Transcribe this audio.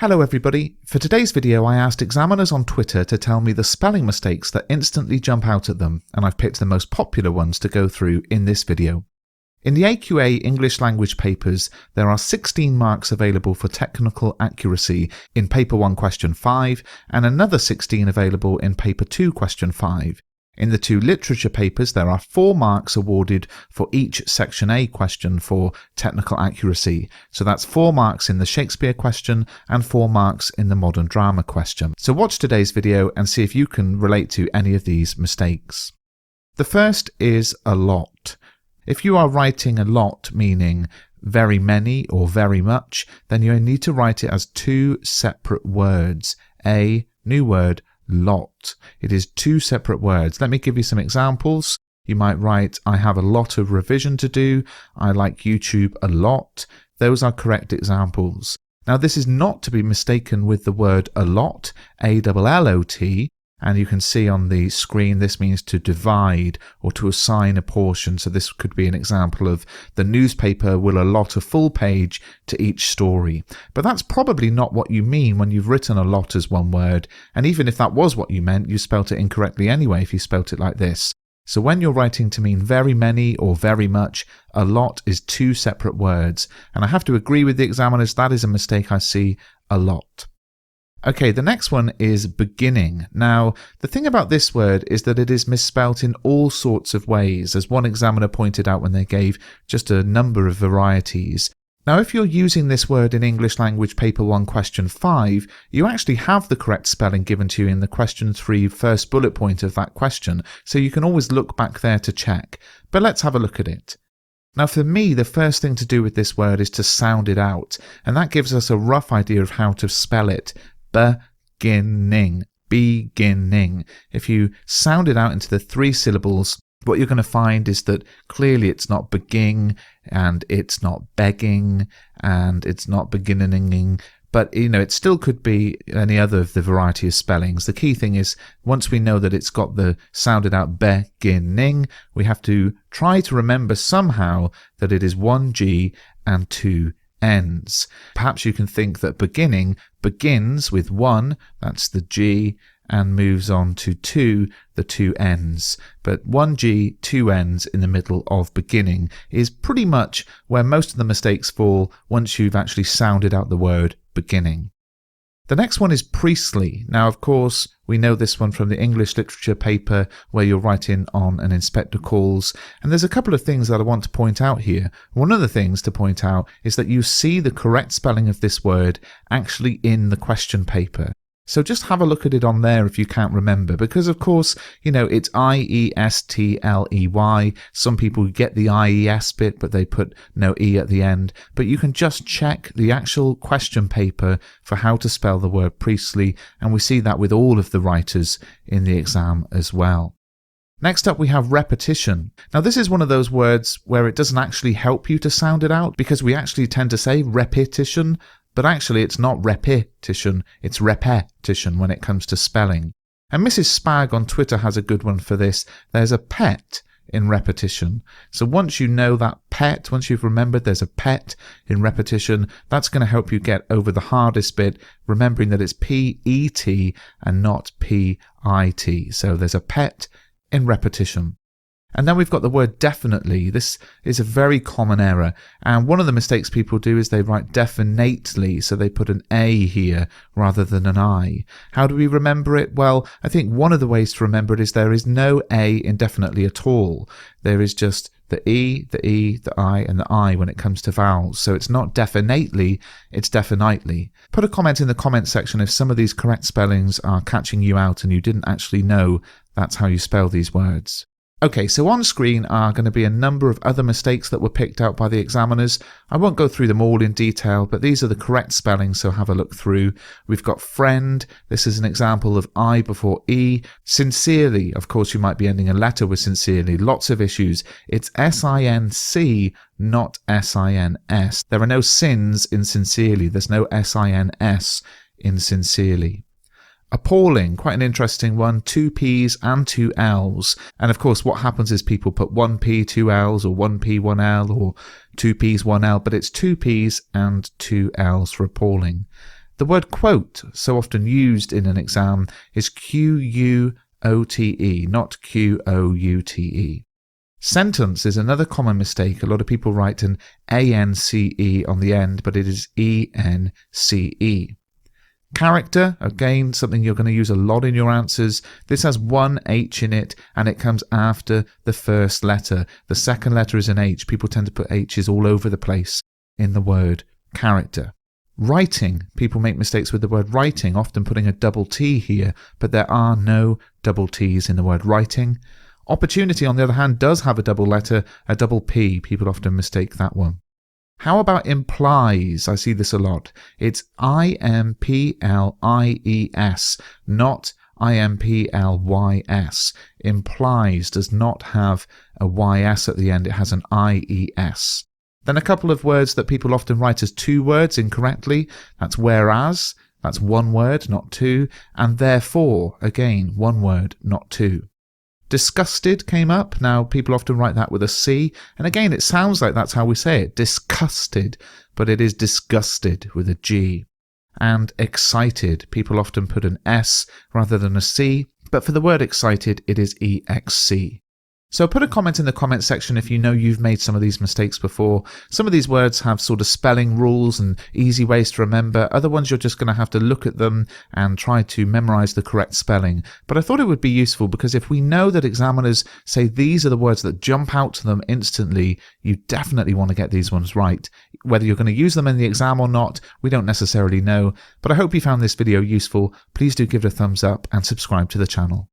Hello everybody. For today's video I asked examiners on Twitter to tell me the spelling mistakes that instantly jump out at them, and I've picked the most popular ones to go through in this video. In the AQA English language papers, there are 16 marks available for technical accuracy in Paper 1 Question 5 and another 16 available in Paper 2 Question 5. In the two literature papers, there are 4 marks awarded for each Section A question for technical accuracy. So that's 4 marks in the Shakespeare question and 4 marks in the modern drama question. So watch today's video and see if you can relate to any of these mistakes. The first is a lot. If you are writing a lot, meaning very many or very much, then you need to write it as 2 separate words. A new word, lot. It is 2 separate words. Let me give you some examples. You might write, I have a lot of revision to do. I like YouTube a lot. Those are correct examples. Now this is not to be mistaken with the word allot, A-L-L-O-T, and you can see on the screen this means to divide or to assign a portion. So this could be an example of the newspaper will allot a full page to each story. But that's probably not what you mean when you've written a lot as one word. And even if that was what you meant, you spelt it incorrectly anyway if you spelt it like this. So when you're writing to mean very many or very much, a lot is 2 separate words. And I have to agree with the examiners, that is a mistake I see a lot. Okay, the next one is beginning. Now, the thing about this word is that it is misspelt in all sorts of ways, as one examiner pointed out when they gave just a number of varieties. Now, if you're using this word in English Language Paper 1 Question 5, you actually have the correct spelling given to you in the Question 3 first bullet point of that question, so you can always look back there to check. But let's have a look at it. Now for me, the first thing to do with this word is to sound it out, and that gives us a rough idea of how to spell it. Beginning. Beginning. If you sound it out into the 3 syllables, what you're going to find is that clearly it's not begging, and it's not begging, and it's not beginning, but it still could be any other of the variety of spellings. The key thing is, once we know that it's got the sounded out beginning, we have to try to remember somehow that it is 1 G and 2 N's. Perhaps you can think that beginning begins with 1, that's the G, and moves on to 2, the 2 N's. But 1 G, 2 N's in the middle of beginning is pretty much where most of the mistakes fall once you've actually sounded out the word beginning. The next one is priestly. Now, of course, we know this one from the English literature paper where you're writing on an inspector calls. And there's a couple of things that I want to point out here. One of the things to point out is that you see the correct spelling of this word actually in the question paper. So just have a look at it on there if you can't remember, because of course, it's I-E-S-T-L-E-Y. Some people get the I-E-S bit, but they put no E at the end. But you can just check the actual question paper for how to spell the word priestly, and we see that with all of the writers in the exam as well. Next up we have repetition. Now this is one of those words where it doesn't actually help you to sound it out, because we actually tend to say repetition, but actually it's not repetition, it's repetition when it comes to spelling. And Mrs. Spag on Twitter has a good one for this. There's a pet in repetition. So once you know that pet, once you've remembered there's a pet in repetition, that's going to help you get over the hardest bit, remembering that it's P-E-T and not P-I-T. So there's a pet in repetition. And then we've got the word definitely. This is a very common error. And one of the mistakes people do is they write definitely, so they put an A here rather than an I. How do we remember it? Well, I think one of the ways to remember it is there is no A in definitely at all. There is just the E, the I, and the I when it comes to vowels. So it's not definitely, it's definitely. Put a comment in the comment section if some of these correct spellings are catching you out and you didn't actually know that's how you spell these words. Okay, so on screen are going to be a number of other mistakes that were picked out by the examiners. I won't go through them all in detail, but these are the correct spellings, so have a look through. We've got friend. This is an example of I before E. Sincerely, of course, you might be ending a letter with sincerely. Lots of issues. It's S-I-N-C, not S-I-N-S. There are no sins in sincerely. There's no S-I-N-S in sincerely. Appalling, quite an interesting one, 2 P's and 2 L's. And of course what happens is people put 1 P, 2 L's, or 1 P, 1 L, or 2 P's, 1 L, but it's 2 P's and 2 L's for appalling. The word quote, so often used in an exam, is Q-U-O-T-E, not Q-O-U-T-E. Sentence is another common mistake. A lot of people write an A-N-C-E on the end, but it is E-N-C-E. Character, again, something you're going to use a lot in your answers. This has one H in it, and it comes after the first letter. The second letter is an H. People tend to put H's all over the place in the word character. Writing, people make mistakes with the word writing, often putting a double T here, but there are no double T's in the word writing. Opportunity, on the other hand, does have a double letter, a double P. People often mistake that one. How about implies? I see this a lot. It's I-M-P-L-I-E-S, not I-M-P-L-Y-S. Implies does not have a Y-S at the end. It has an I-E-S. Then a couple of words that people often write as two words incorrectly. That's whereas. That's one word, not two. And therefore, again, one word, not two. Disgusted came up. Now, people often write that with a C, and again, it sounds like that's how we say it, disgusted, but it is disgusted with a G. And excited, people often put an S rather than a C, but for the word excited, it is E-X-C. So put a comment in the comment section if you know you've made some of these mistakes before. Some of these words have sort of spelling rules and easy ways to remember. Other ones you're just going to have to look at them and try to memorize the correct spelling. But I thought it would be useful because if we know that examiners say these are the words that jump out to them instantly, you definitely want to get these ones right. Whether you're going to use them in the exam or not, we don't necessarily know. But I hope you found this video useful. Please do give it a thumbs up and subscribe to the channel.